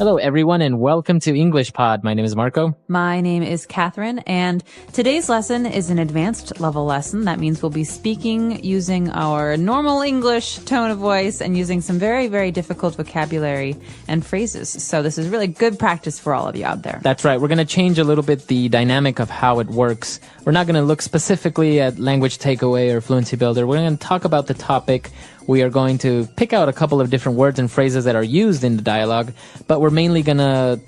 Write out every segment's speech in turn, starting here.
Hello, everyone, and welcome to English Pod. My name is Marco. My name is Catherine, and today's lesson is an advanced level lesson. That means we'll be speaking using our normal English tone of voice and using some very, very difficult vocabulary and phrases. So this is really good practice for all of you out there. That's right. We're going to change a little bit the dynamic of how it works. We're not going to look specifically at language takeaway or fluency builder. We're going to talk about the topic. We are going to pick out a couple of different words and phrases that are used in the dialogue, but we're mainly going to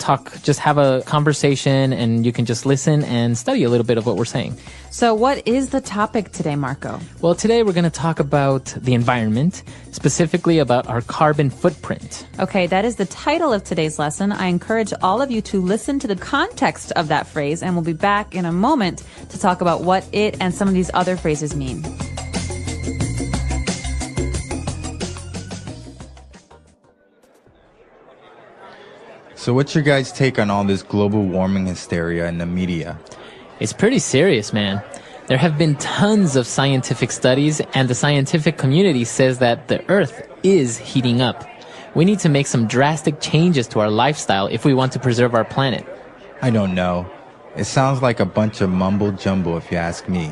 just have a conversation, and you can just listen and study a little bit of what we're saying. So what is the topic today, Marco? Well, today we're going to talk about the environment, specifically about our carbon footprint. Okay, that is the title of today's lesson. I encourage all of you to listen to the context of that phrase, and we'll be back in a moment to talk about what it and some of these other phrases mean. So what's your guys' take on all this global warming hysteria in the media? It's pretty serious, man. There have been tons of scientific studies, and the scientific community says that the Earth is heating up. We need to make some drastic changes to our lifestyle if we want to preserve our planet. I don't know. It sounds like a bunch of mumbo-jumbo if you ask me.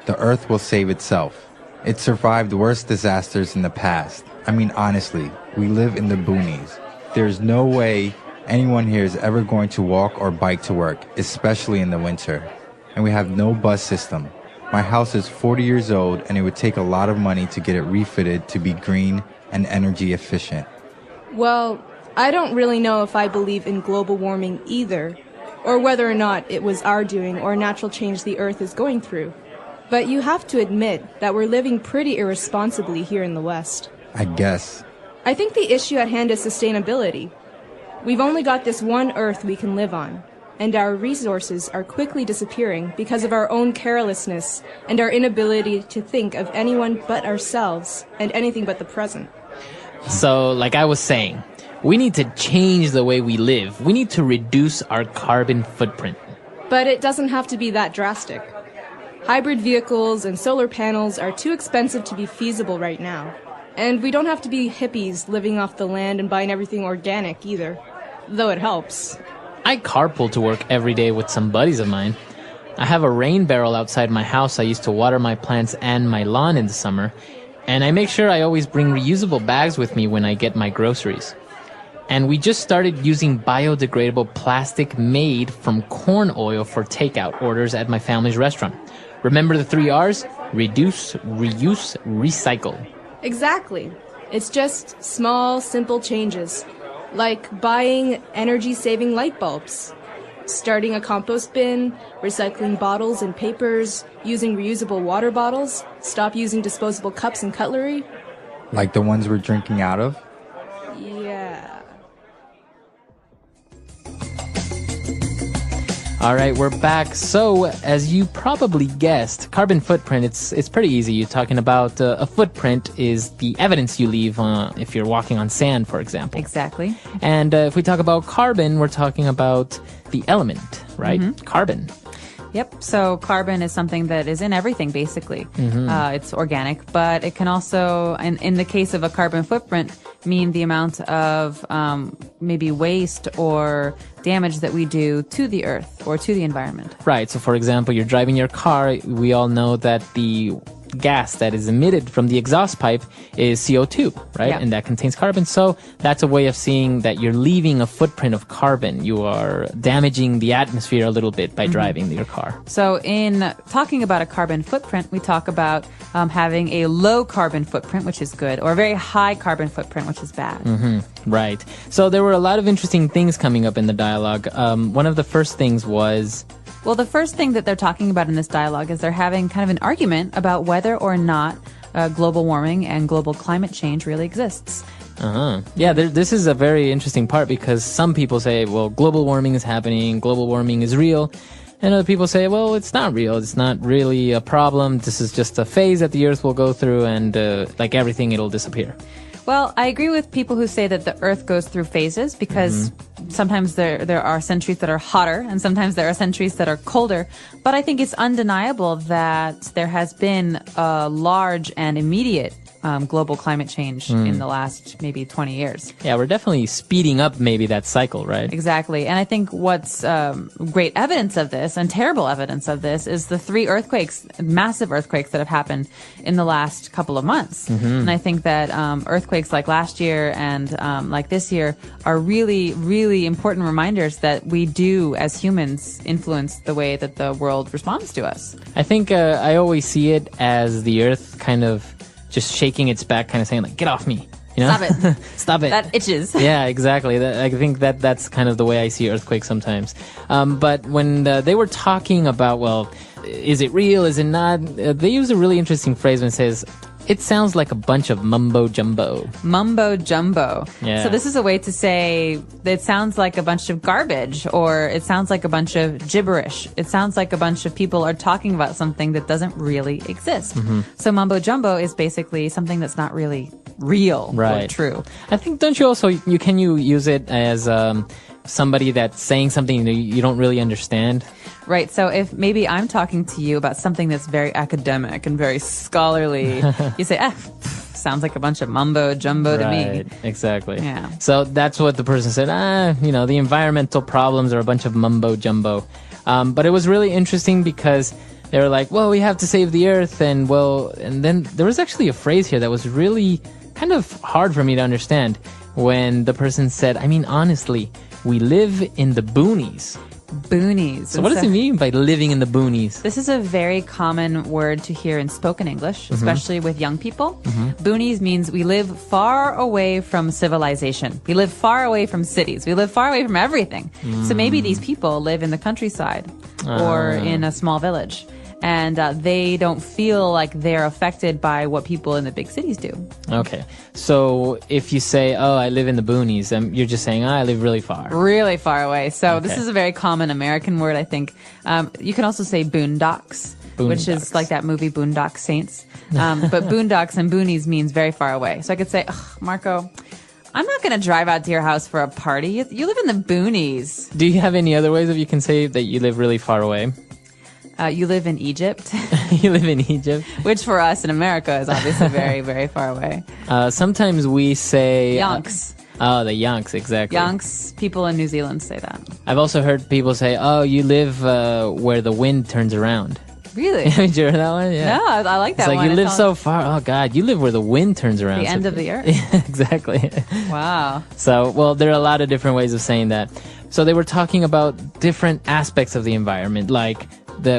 The Earth will save itself. It survived worse disasters in the past. I mean, honestly, we live in the boonies. There's no way anyone here is ever going to walk or bike to work, especially in the winter. And we have no bus system. My house is 40 years old, and it would take a lot of money to get it refitted to be green and energy efficient. Well, I don't really know if I believe in global warming either, or whether or not it was our doing or a natural change the Earth is going through. But you have to admit that we're living pretty irresponsibly here in the West. I guess. I think the issue at hand is sustainability. We've only got this one Earth we can live on, and our resources are quickly disappearing because of our own carelessness and our inability to think of anyone but ourselves and anything but the present. So, like I was saying, we need to change the way we live. We need to reduce our carbon footprint. But it doesn't have to be that drastic. Hybrid vehicles and solar panels are too expensive to be feasible right now. And we don't have to be hippies living off the land and buying everything organic either, though it helps. I carpool to work every day with some buddies of mine. I have a rain barrel outside my house I use to water my plants and my lawn in the summer, and I make sure I always bring reusable bags with me when I get my groceries. And we just started using biodegradable plastic made from corn oil for takeout orders at my family's restaurant. Remember the 3 R's? Reduce, reuse, recycle. Exactly. It's just small, simple changes, like buying energy-saving light bulbs, starting a compost bin, recycling bottles and papers, using reusable water bottles, stop using disposable cups and cutlery. Like the ones we're drinking out of? Yeah. All right, we're back. So, as you probably guessed, carbon footprint, it's pretty easy. You're talking about a footprint is the evidence you leave if you're walking on sand, for example. Exactly. And if we talk about carbon, we're talking about the element, right? Mm-hmm. Carbon. Yep. So carbon is something that is in everything, basically. Mm-hmm. It's organic, but it can also, in the case of a carbon footprint, mean the amount of maybe waste or damage that we do to the earth or to the environment. Right. So, for example, you're driving your car. We all know that the gas that is emitted from the exhaust pipe is CO2, right? Yeah. And that contains carbon. So that's a way of seeing that you're leaving a footprint of carbon. You are damaging the atmosphere a little bit by driving your car. So in talking about a carbon footprint, we talk about having a low carbon footprint, which is good, or a very high carbon footprint, which is bad. Mm-hmm. Right. So there were a lot of interesting things coming up in the dialogue. One of the first things was... Well, the first thing that they're talking about in this dialogue is they're having kind of an argument about whether or not global warming and global climate change really exists. Yeah, this is a very interesting part because some people say, well, global warming is happening, global warming is real. And other people say, well, it's not real. It's not really a problem. This is just a phase that the Earth will go through and like everything, it'll disappear. Well, I agree with people who say that the Earth goes through phases because sometimes there are centuries that are hotter and sometimes there are centuries that are colder. But I think it's undeniable that there has been a large and immediate global climate change in the last maybe 20 years. Yeah, we're definitely speeding up maybe that cycle, right? Exactly. And I think what's great evidence of this and terrible evidence of this is the 3 earthquakes, massive earthquakes that have happened in the last couple of months. And I think that earthquakes like last year and like this year are really, really important reminders that we do, as humans, influence the way that the world responds to us. I think I always see it as the Earth kind of just shaking its back, kind of saying like, get off me. You know? Stop it. Stop it. That itches. Yeah, exactly. I think that's kind of the way I see earthquakes sometimes. But when they were talking about, well, is it real? Is it not? They use a really interesting phrase when it says, it sounds like a bunch of mumbo jumbo. Mumbo jumbo. Yeah. So this is a way to say it sounds like a bunch of garbage, or it sounds like a bunch of gibberish. It sounds like a bunch of people are talking about something that doesn't really exist. So mumbo jumbo is basically something that's not really real or true. I think, don't you also, can you use it as somebody that's saying something that you don't really understand? Right. So if maybe I'm talking to you about something that's very academic and very scholarly, you say, sounds like a bunch of mumbo jumbo to me. Exactly. Yeah. So that's what the person said. The environmental problems are a bunch of mumbo jumbo. But it was really interesting because they were like, well, we have to save the earth. And then there was actually a phrase here that was really kind of hard for me to understand when the person said, I mean, honestly, we live in the boonies. Boonies. So what does it mean by living in the boonies? This is a very common word to hear in spoken English, especially with young people. Boonies means we live far away from civilization. We live far away from cities. We live far away from everything. So maybe these people live in the countryside or in a small village. And they don't feel like they're affected by what people in the big cities do. Okay. So if you say, I live in the boonies, you're just saying, I live really far. Really far away. So this is a very common American word, I think. You can also say boondocks, which is like that movie Boondock Saints. But boondocks and boonies means very far away. So I could say, Marco, I'm not going to drive out to your house for a party. You live in the boonies. Do you have any other ways that you can say that you live really far away? You live in Egypt. You live in Egypt. Which for us in America is obviously very, very far away. Sometimes we say... Yonks. The yonks, exactly. Yonks, people in New Zealand say that. I've also heard people say, you live where the wind turns around. Really? Did you hear that one? Yeah. No, I like that one. It's like, you live so far. Oh, God, you live where the wind turns around. The end of the earth. Yeah, exactly. Wow. So, well, there are a lot of different ways of saying that. So they were talking about different aspects of the environment, like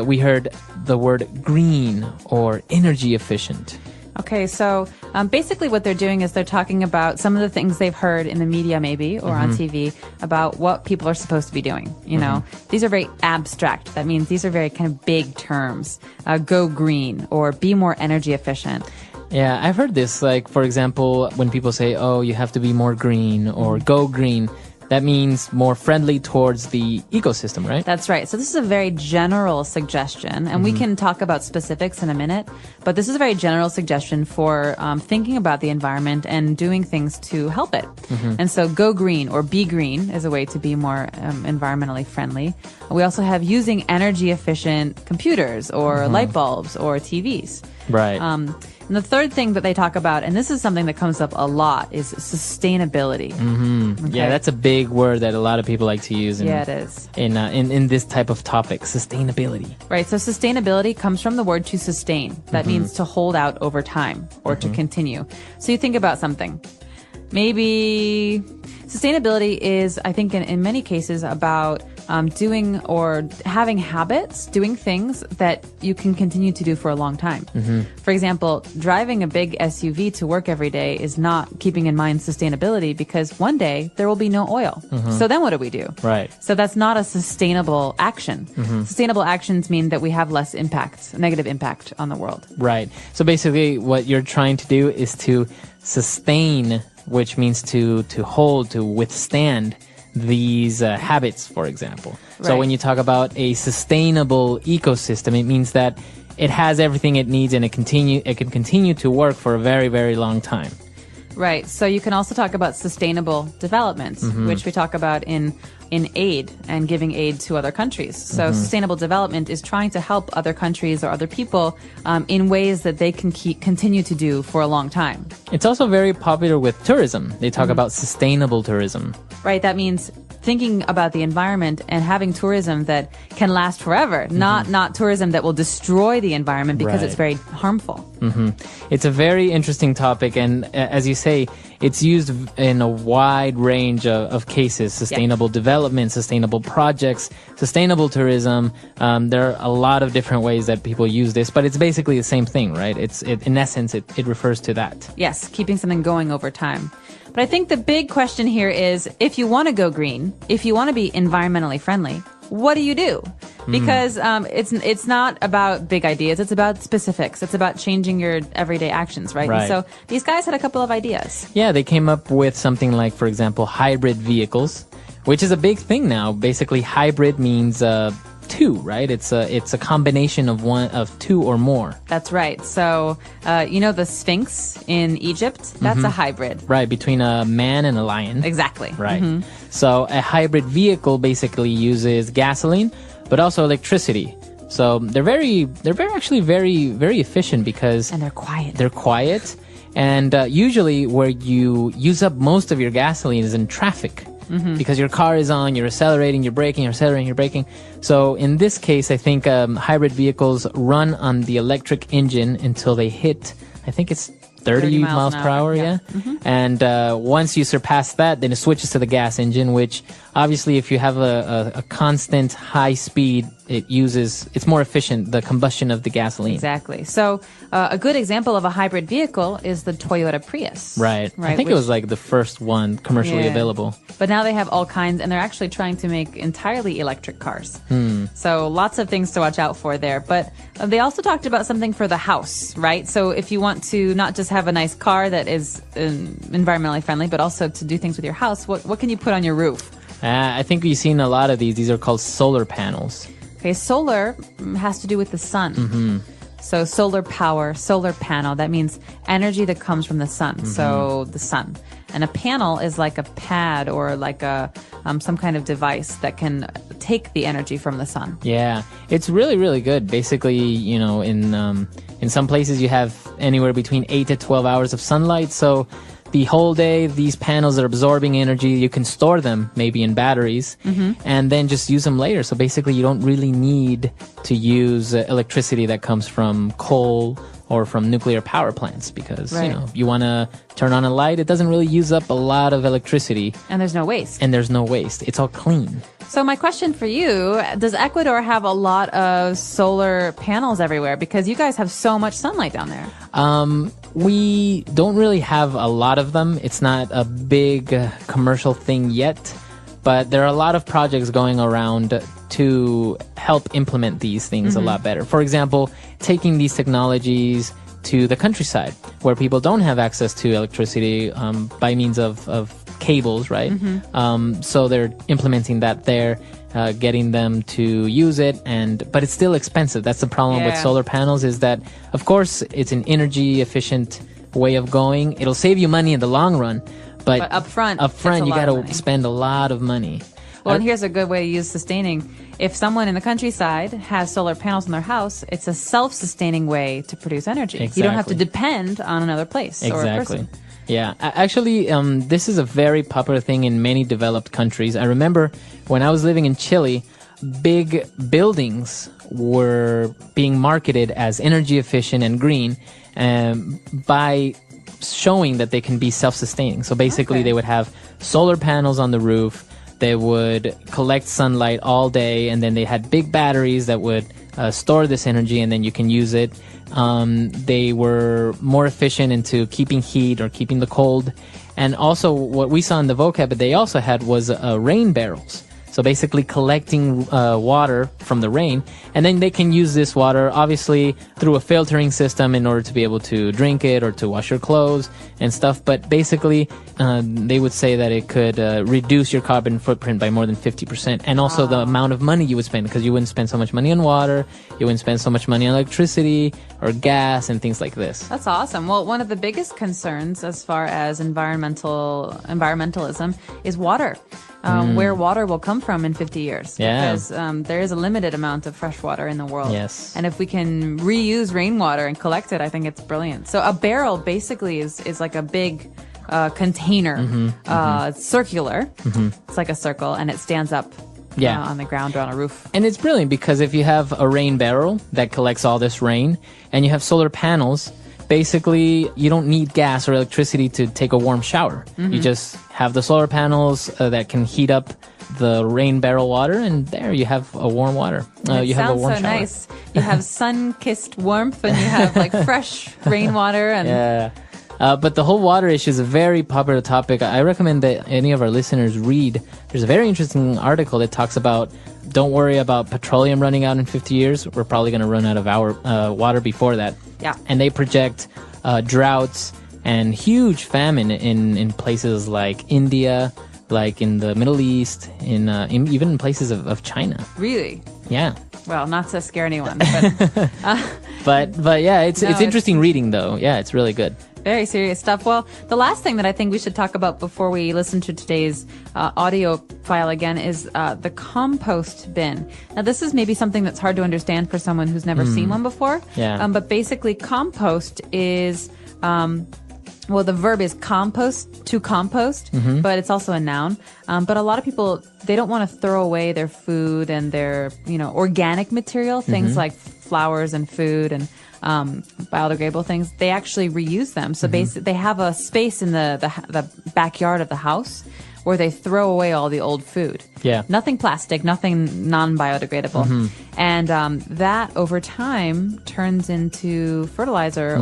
we heard the word green or energy efficient. Okay, so basically what they're doing is they're talking about some of the things they've heard in the media maybe or on TV about what people are supposed to be doing. You know, these are very abstract. That means these are very kind of big terms. Go green or be more energy efficient. Yeah, I've heard this. Like, for example, when people say, you have to be more green or go green, that means more friendly towards the ecosystem, right? That's right. So this is a very general suggestion, and we can talk about specifics in a minute, but this is a very general suggestion for thinking about the environment and doing things to help it. And so go green or be green is a way to be more environmentally friendly. We also have using energy efficient computers or light bulbs or TVs. Right. And the third thing that they talk about, and this is something that comes up a lot, is sustainability. Okay? Yeah, that's a big word that a lot of people like to use. Yeah, it is. In this type of topic, sustainability. Right. So sustainability comes from the word to sustain. That means to hold out over time or to continue. So you think about something. Maybe sustainability is, I think, in many cases about doing or having habits, doing things that you can continue to do for a long time. For example, driving a big SUV to work every day is not keeping in mind sustainability because one day there will be no oil. So then what do we do? Right. So that's not a sustainable action. Sustainable actions mean that we have less impact, negative impact on the world. Right. So basically what you're trying to do is to sustain, which means to hold, to withstand these habits, for example. So when you talk about a sustainable ecosystem, it means that it has everything it needs and it can continue to work for a very, very long time. Right. So you can also talk about sustainable development, which we talk about in aid and giving aid to other countries. So sustainable development is trying to help other countries or other people in ways that they can continue to do for a long time. It's also very popular with tourism. They talk about sustainable tourism. Right. That means thinking about the environment and having tourism that can last forever, not tourism that will destroy the environment because it's very harmful. It's a very interesting topic, and as you say, it's used in a wide range of cases: sustainable development, sustainable projects, sustainable tourism. There are a lot of different ways that people use this, but it's basically the same thing, right? In essence, it refers to that. Yes, keeping something going over time. But I think the big question here is, if you want to go green, if you want to be environmentally friendly, what do you do? Because it's not about big ideas. It's about specifics. It's about changing your everyday actions, right? Right. And so these guys had a couple of ideas. Yeah, they came up with something like, for example, hybrid vehicles, which is a big thing now. Basically, hybrid means two, right? It's a combination of two or more. That's right. So, the Sphinx in Egypt, that's a hybrid. Right, between a man and a lion. Exactly. Right. So a hybrid vehicle basically uses gasoline, but also electricity. So they're actually very efficient because And they're quiet. they're quiet. And usually where you use up most of your gasoline is in traffic. Because your car is on, you're accelerating, you're braking, you're accelerating, you're braking. So in this case, I think hybrid vehicles run on the electric engine until they hit, I think it's 30 miles per hour, yeah. And once you surpass that, then it switches to the gas engine, which obviously if you have a constant high speed, it's more efficient, the combustion of the gasoline. Exactly. So a good example of a hybrid vehicle is the Toyota Prius. Right. I think it was like the first one commercially available. But now they have all kinds, and they're actually trying to make entirely electric cars. So lots of things to watch out for there. But they also talked about something for the house, right? So if you want to not just have a nice car that is environmentally friendly, but also to do things with your house, what can you put on your roof? I think we've seen a lot of these. These are called solar panels. Okay, solar has to do with the sun. So solar power, solar panel, that means energy that comes from the sun. So the sun. And a panel is like a pad or like a some kind of device that can take the energy from the sun. Yeah, it's really, really good. Basically, in some places you have anywhere between 8 to 12 hours of sunlight. So the whole day, these panels are absorbing energy. You can store them maybe in batteries and then just use them later. So basically, you don't really need to use electricity that comes from coal or from nuclear power plants because, if you want to turn on a light, it doesn't really use up a lot of electricity. And there's no waste. It's all clean. So my question for you, does Ecuador have a lot of solar panels everywhere? Because you guys have so much sunlight down there. We don't really have a lot of them. It's not a big commercial thing yet, but there are a lot of projects going around to help implement these things a lot better. For example, taking these technologies to the countryside where people don't have access to electricity by means of cables, right? So they're implementing that there, getting them to use it, but it's still expensive. That's the problem with solar panels is that, of course, it's an energy efficient way of going. It'll save you money in the long run, but up front you got to spend a lot of money. Well, and here's a good way to use sustaining. If someone in the countryside has solar panels in their house, it's a self-sustaining way to produce energy. Exactly. You don't have to depend on another place or a person. Yeah, actually, this is a very popular thing in many developed countries. I remember when I was living in Chile, big buildings were being marketed as energy efficient and green by showing that they can be self-sustaining. So basically, they would have solar panels on the roof. They would collect sunlight all day, and then they had big batteries that would store this energy, and then you can use it. They were more efficient into keeping heat or keeping the cold. And also what we saw in the vocab that they also had was rain barrels. So basically collecting water from the rain, and then they can use this water obviously through a filtering system in order to be able to drink it or to wash your clothes and stuff. But basically they would say that it could reduce your carbon footprint by more than 50%, and also the amount of money you would spend, because you wouldn't spend so much money on water, you wouldn't spend so much money on electricity or gas and things like this. That's awesome. Well, one of the biggest concerns as far as environmentalism is water. Where water will come from in 50 years. Yeah. Because there is a limited amount of fresh water in the world. Yes. And if we can reuse rainwater and collect it, I think it's brilliant. So a barrel basically is like a big container, circular. It's like a circle, and it stands up on the ground or on a roof. And it's brilliant because if you have a rain barrel that collects all this rain and you have solar panels, basically you don't need gas or electricity to take a warm shower. You just have the solar panels that can heat up the rain barrel water, and there you have a warm water. You have a warm shower. Nice. You have sun-kissed warmth, and you have like fresh rainwater. And but the whole water issue is a very popular topic. I recommend that any of our listeners read. There's a very interesting article that talks about, don't worry about petroleum running out in 50 years. We're probably going to run out of our water before that. Yeah. And they project droughts and huge famine in places like India, like in the Middle East, in even in places of China. Really? Yeah. Well, not to scare anyone, but but yeah, it's interesting reading though. Yeah, it's really good. Very serious stuff. Well, the last thing that I think we should talk about before we listen to today's audio file again is the compost bin. Now, this is maybe something that's hard to understand for someone who's never seen one before. Yeah. But basically, compost is, well, the verb is compost, to compost, but it's also a noun. But a lot of people, they don't want to throw away their food and their, organic material, things like flowers and food and biodegradable things. They actually reuse them. So basically, they have a space in the backyard of the house where they throw away all the old food. Yeah. Nothing plastic, nothing non-biodegradable. And that over time turns into fertilizer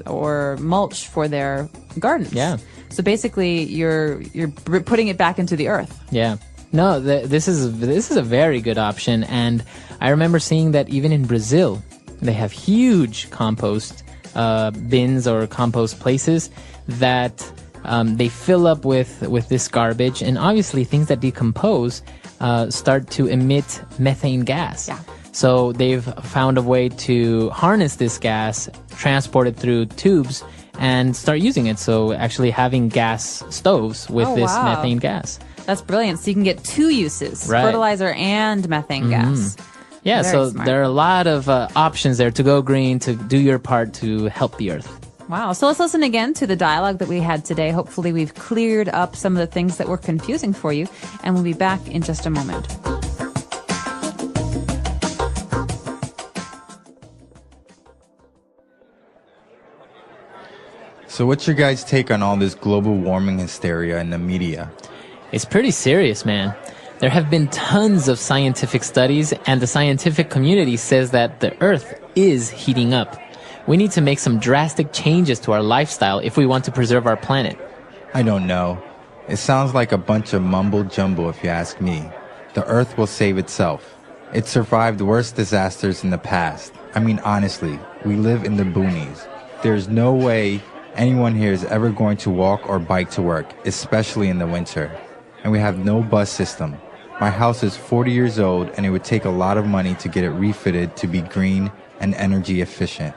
or mulch for their gardens. Yeah. So basically, you're putting it back into the earth. Yeah. No, this is a very good option, and I remember seeing that even in Brazil, they have huge compost bins or compost places that they fill up with this garbage, and obviously things that decompose start to emit methane gas. Yeah. So they've found a way to harness this gas, transport it through tubes, and start using it. So actually having gas stoves with this methane gas. That's brilliant. So you can get two uses, Right. fertilizer and methane gas. Yeah, Very so smart. there are a lot of options there to go green, to do your part to help the earth. Wow. So let's listen again to the dialogue that we had today. Hopefully we've cleared up some of the things that were confusing for you, and we'll be back in just a moment. So what's your guys' take on all this global warming hysteria in the media? It's pretty serious, man. There have been tons of scientific studies, and the scientific community says that the Earth is heating up. We need to make some drastic changes to our lifestyle if we want to preserve our planet. I don't know. It sounds like a bunch of mumble jumble if you ask me. The Earth will save itself. It survived worse disasters in the past. I mean, honestly, we live in the boonies. There's no way anyone here is ever going to walk or bike to work, especially in the winter. And we have no bus system. My house is 40 years old, and it would take a lot of money to get it refitted to be green and energy efficient.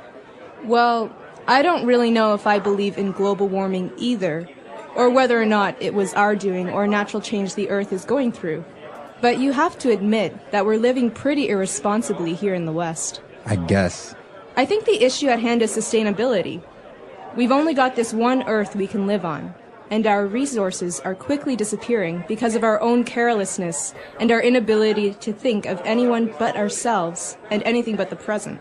Well, I don't really know if I believe in global warming either, or whether or not it was our doing or natural change the Earth is going through. But you have to admit that we're living pretty irresponsibly here in the West. I guess. I think the issue at hand is sustainability. We've only got this one Earth we can live on, and our resources are quickly disappearing because of our own carelessness and our inability to think of anyone but ourselves and anything but the present.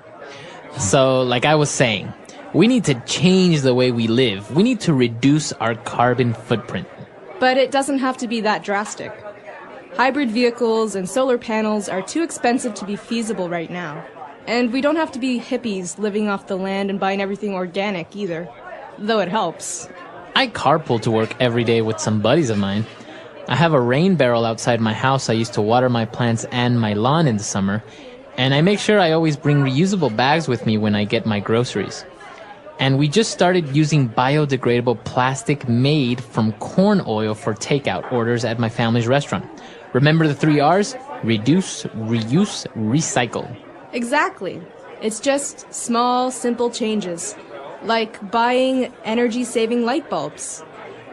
So, like I was saying, we need to change the way we live. We need to reduce our carbon footprint. But it doesn't have to be that drastic. Hybrid vehicles and solar panels are too expensive to be feasible right now. And we don't have to be hippies living off the land and buying everything organic either, though it helps. I carpool to work every day with some buddies of mine. I have a rain barrel outside my house I use to water my plants and my lawn in the summer, and I make sure I always bring reusable bags with me when I get my groceries. And we just started using biodegradable plastic made from corn oil for takeout orders at my family's restaurant. Remember the 3 R's? Reduce, reuse, recycle. Exactly. It's just small, simple changes, like buying energy-saving light bulbs,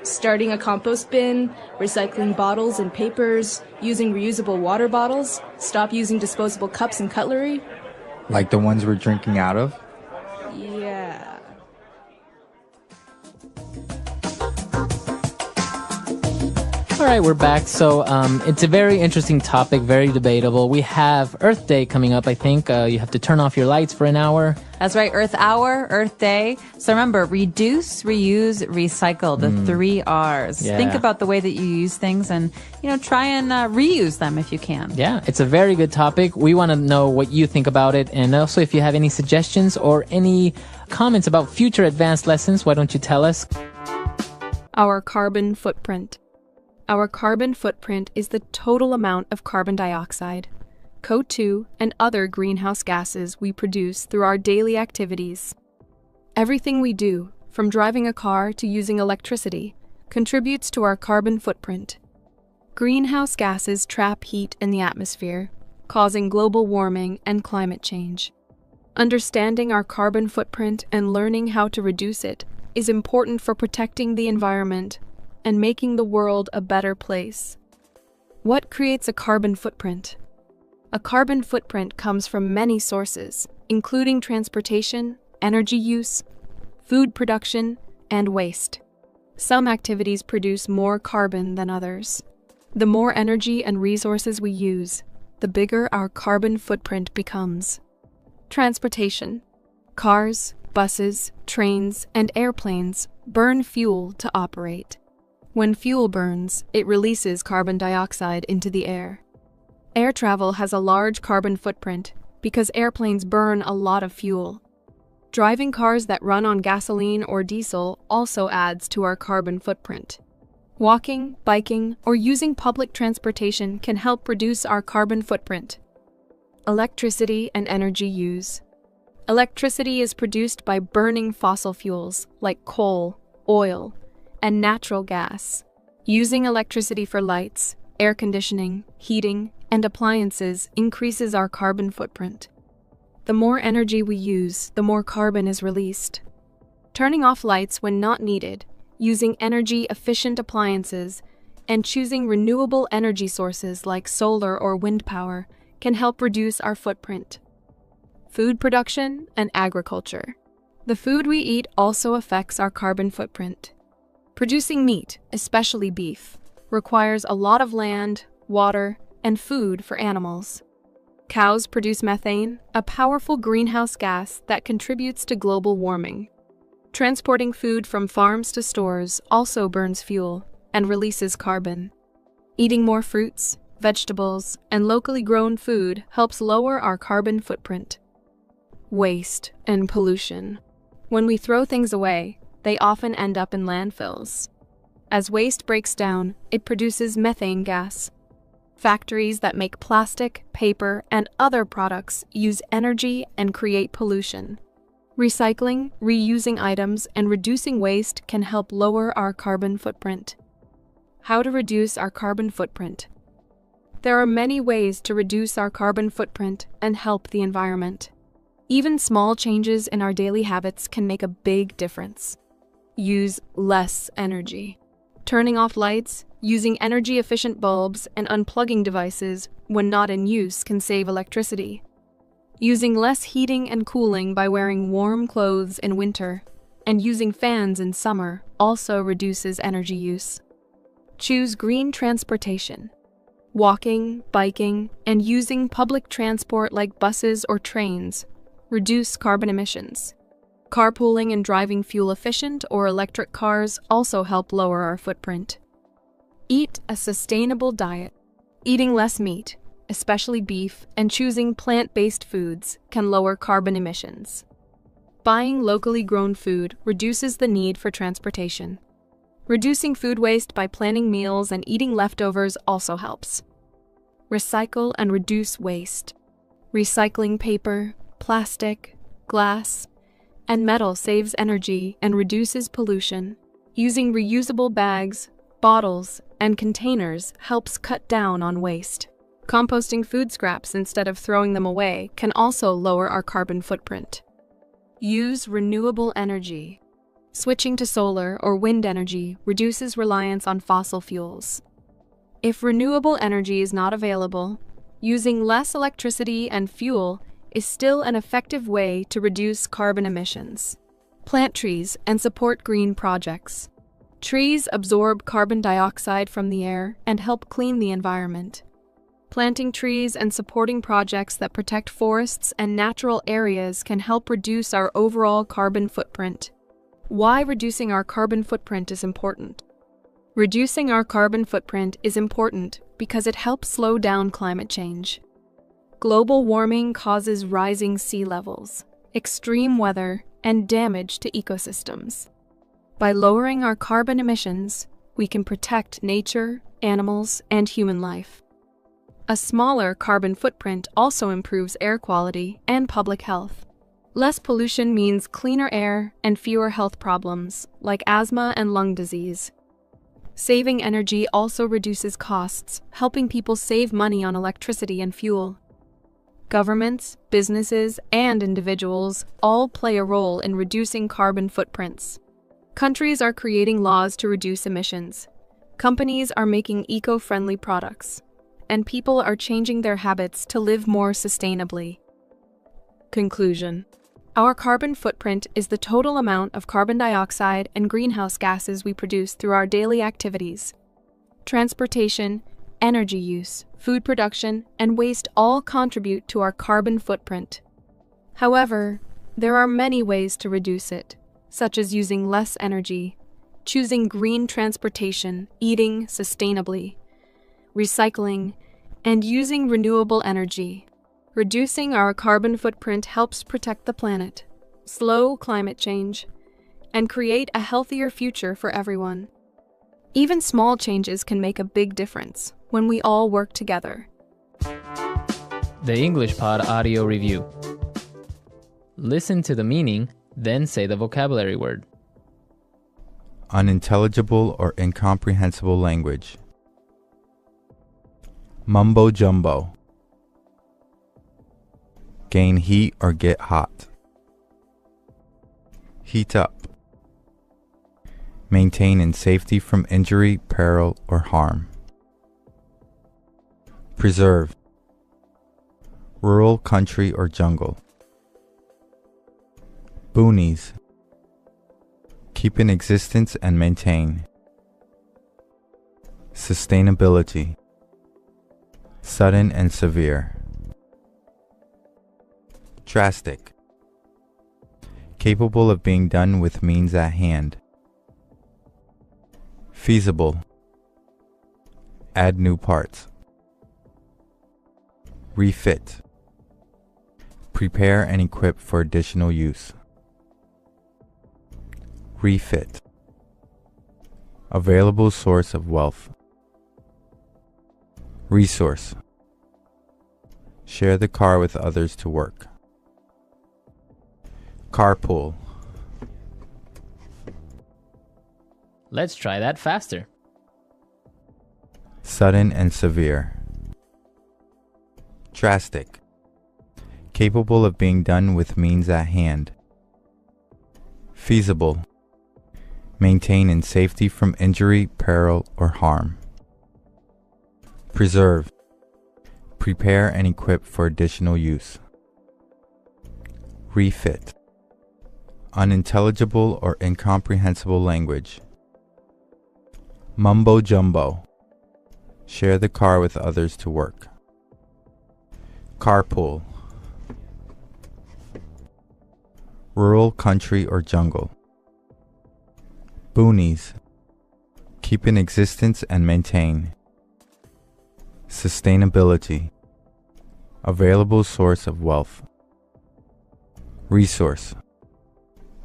starting a compost bin, recycling bottles and papers, using reusable water bottles, stop using disposable cups and cutlery. Like the ones we're drinking out of? Yeah. All right, we're back. So it's a very interesting topic, very debatable. We have Earth Day coming up, I think. You have to turn off your lights for an hour. That's right. Earth Hour, Earth Day. So remember, reduce, reuse, recycle, the 3 R's. Yeah. Think about the way that you use things and, try and reuse them if you can. Yeah, it's a very good topic. We want to know what you think about it. And also, if you have any suggestions or any comments about future advanced lessons, why don't you tell us? Our carbon footprint. Our carbon footprint is the total amount of carbon dioxide, CO2, and other greenhouse gases we produce through our daily activities. Everything we do, from driving a car to using electricity, contributes to our carbon footprint. Greenhouse gases trap heat in the atmosphere, causing global warming and climate change. Understanding our carbon footprint and learning how to reduce it is important for protecting the environment and making the world a better place. What creates a carbon footprint? A carbon footprint comes from many sources, including transportation, energy use, food production, and waste. Some activities produce more carbon than others. The more energy and resources we use, the bigger our carbon footprint becomes. Transportation. Cars, buses, trains, and airplanes burn fuel to operate. When fuel burns, it releases carbon dioxide into the air. Air travel has a large carbon footprint because airplanes burn a lot of fuel. Driving cars that run on gasoline or diesel also adds to our carbon footprint. Walking, biking, or using public transportation can help reduce our carbon footprint. Electricity and energy use. Electricity is produced by burning fossil fuels like coal, oil, and natural gas. Using electricity for lights, air conditioning, heating, and appliances increases our carbon footprint. The more energy we use, the more carbon is released. Turning off lights when not needed, using energy-efficient appliances, and choosing renewable energy sources like solar or wind power can help reduce our footprint. Food production and agriculture. The food we eat also affects our carbon footprint. Producing meat, especially beef, requires a lot of land, water, and food for animals. Cows produce methane, a powerful greenhouse gas that contributes to global warming. Transporting food from farms to stores also burns fuel and releases carbon. Eating more fruits, vegetables, and locally grown food helps lower our carbon footprint. Waste and pollution. When we throw things away, they often end up in landfills. As waste breaks down, it produces methane gas. Factories that make plastic, paper, and other products use energy and create pollution. Recycling, reusing items, and reducing waste can help lower our carbon footprint. How to reduce our carbon footprint? There are many ways to reduce our carbon footprint and help the environment. Even small changes in our daily habits can make a big difference. Use less energy. Turning off lights, using energy-efficient bulbs, and unplugging devices when not in use can save electricity. Using less heating and cooling by wearing warm clothes in winter, and using fans in summer also reduces energy use. Choose green transportation. Walking, biking, and using public transport like buses or trains reduce carbon emissions. Carpooling and driving fuel-efficient or electric cars also help lower our footprint. Eat a sustainable diet. Eating less meat, especially beef, and choosing plant-based foods can lower carbon emissions. Buying locally grown food reduces the need for transportation. Reducing food waste by planning meals and eating leftovers also helps. Recycle and reduce waste. Recycling paper, plastic, glass, and metal saves energy and reduces pollution. Using reusable bags, bottles, and containers helps cut down on waste. Composting food scraps instead of throwing them away can also lower our carbon footprint. Use renewable energy. Switching to solar or wind energy reduces reliance on fossil fuels. If renewable energy is not available, using less electricity and fuel is still an effective way to reduce carbon emissions. Plant trees and support green projects. Trees absorb carbon dioxide from the air and help clean the environment. Planting trees and supporting projects that protect forests and natural areas can help reduce our overall carbon footprint. Why reducing our carbon footprint is important? Reducing our carbon footprint is important because it helps slow down climate change. Global warming causes rising sea levels, extreme weather, and damage to ecosystems. By lowering our carbon emissions, we can protect nature, animals, and human life. A smaller carbon footprint also improves air quality and public health. Less pollution means cleaner air and fewer health problems, like asthma and lung disease. Saving energy also reduces costs, helping people save money on electricity and fuel. Governments, businesses, and individuals all play a role in reducing carbon footprints. Countries are creating laws to reduce emissions. Companies are making eco-friendly products. And people are changing their habits to live more sustainably. Conclusion. Our carbon footprint is the total amount of carbon dioxide and greenhouse gases we produce through our daily activities. Transportation, energy use, food production, and waste all contribute to our carbon footprint. However, there are many ways to reduce it, such as using less energy, choosing green transportation, eating sustainably, recycling, and using renewable energy. Reducing our carbon footprint helps protect the planet, slow climate change, and create a healthier future for everyone. Even small changes can make a big difference when we all work together. The English Pod Audio Review. Listen to the meaning, then say the vocabulary word. Unintelligible or incomprehensible language. Mumbo jumbo. Gain heat or get hot. Heat up. Maintain in safety from injury, peril, or harm. Preserve. Rural, country, or jungle. Boonies. Keep in existence and maintain. Sustainability. Sudden and severe. Drastic. Capable of being done with means at hand. Feasible. Add new parts. Refit. Prepare and equip for additional use. Refit. Available source of wealth. Resource. Share the car with others to work. Carpool. Let's try that faster. Sudden and severe. Drastic. Capable of being done with means at hand. Feasible. Maintain in safety from injury, peril, or harm. Preserve. Prepare and equip for additional use. Refit. Unintelligible or incomprehensible language. Mumbo jumbo. Share the car with others to work. Carpool. Rural, country, or jungle. Boonies. Keep in existence and maintain. Sustainability. Available source of wealth. Resource.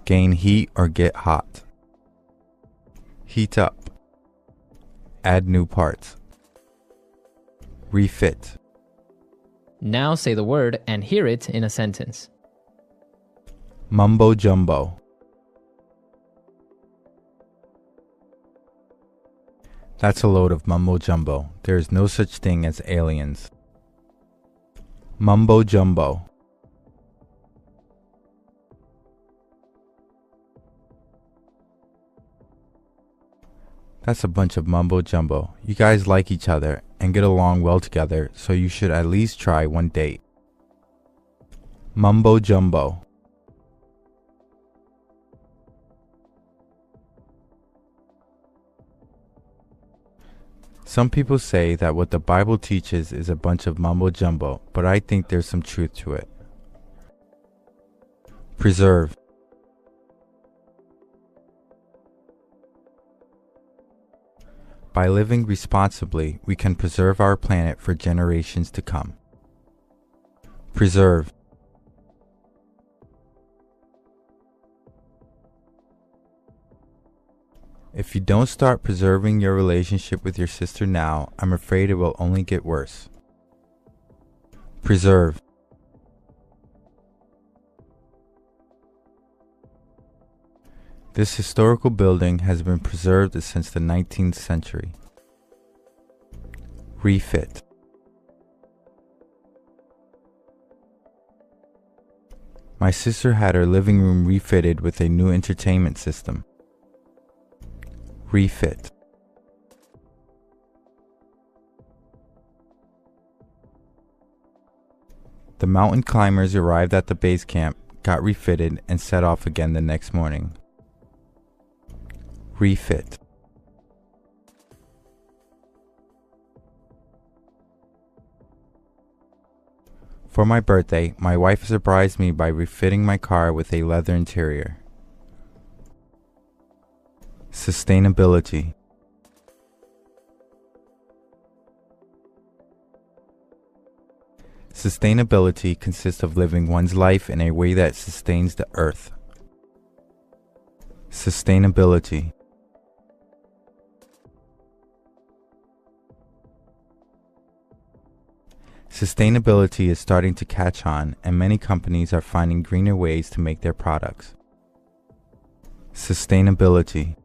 Gain heat or get hot. Heat up. Add new parts. Refit. Now say the word and hear it in a sentence. Mumbo jumbo. That's a load of mumbo jumbo. There is no such thing as aliens. Mumbo jumbo. That's a bunch of mumbo jumbo. You guys like each other and get along well together, so you should at least try one date. Mumbo jumbo. Some people say that what the Bible teaches is a bunch of mumbo jumbo, but I think there's some truth to it. Preserve. By living responsibly, we can preserve our planet for generations to come. Preserve. If you don't start preserving your relationship with your sister now, I'm afraid it will only get worse. Preserve. This historical building has been preserved since the 19th century. Refit. My sister had her living room refitted with a new entertainment system. Refit. The mountain climbers arrived at the base camp, got refitted, and set off again the next morning. Refit. For my birthday, my wife surprised me by refitting my car with a leather interior. Sustainability. Sustainability consists of living one's life in a way that sustains the earth. Sustainability. Sustainability is starting to catch on, and many companies are finding greener ways to make their products. Sustainability.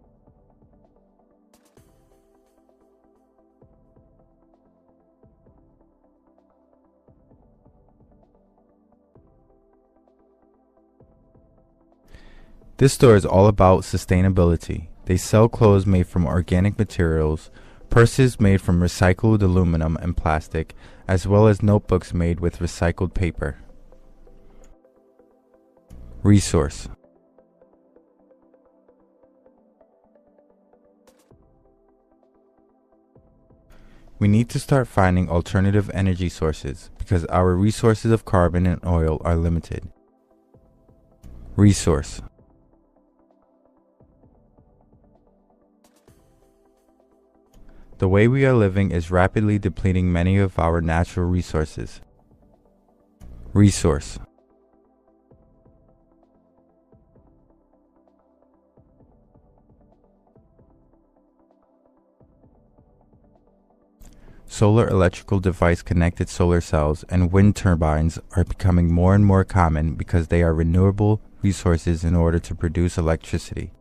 This store is all about sustainability. They sell clothes made from organic materials, purses made from recycled aluminum and plastic, as well as notebooks made with recycled paper. Resource. We need to start finding alternative energy sources because our resources of carbon and oil are limited. Resource. The way we are living is rapidly depleting many of our natural resources. Resource. Solar electrical device connected solar cells and wind turbines are becoming more and more common because they are renewable resources in order to produce electricity.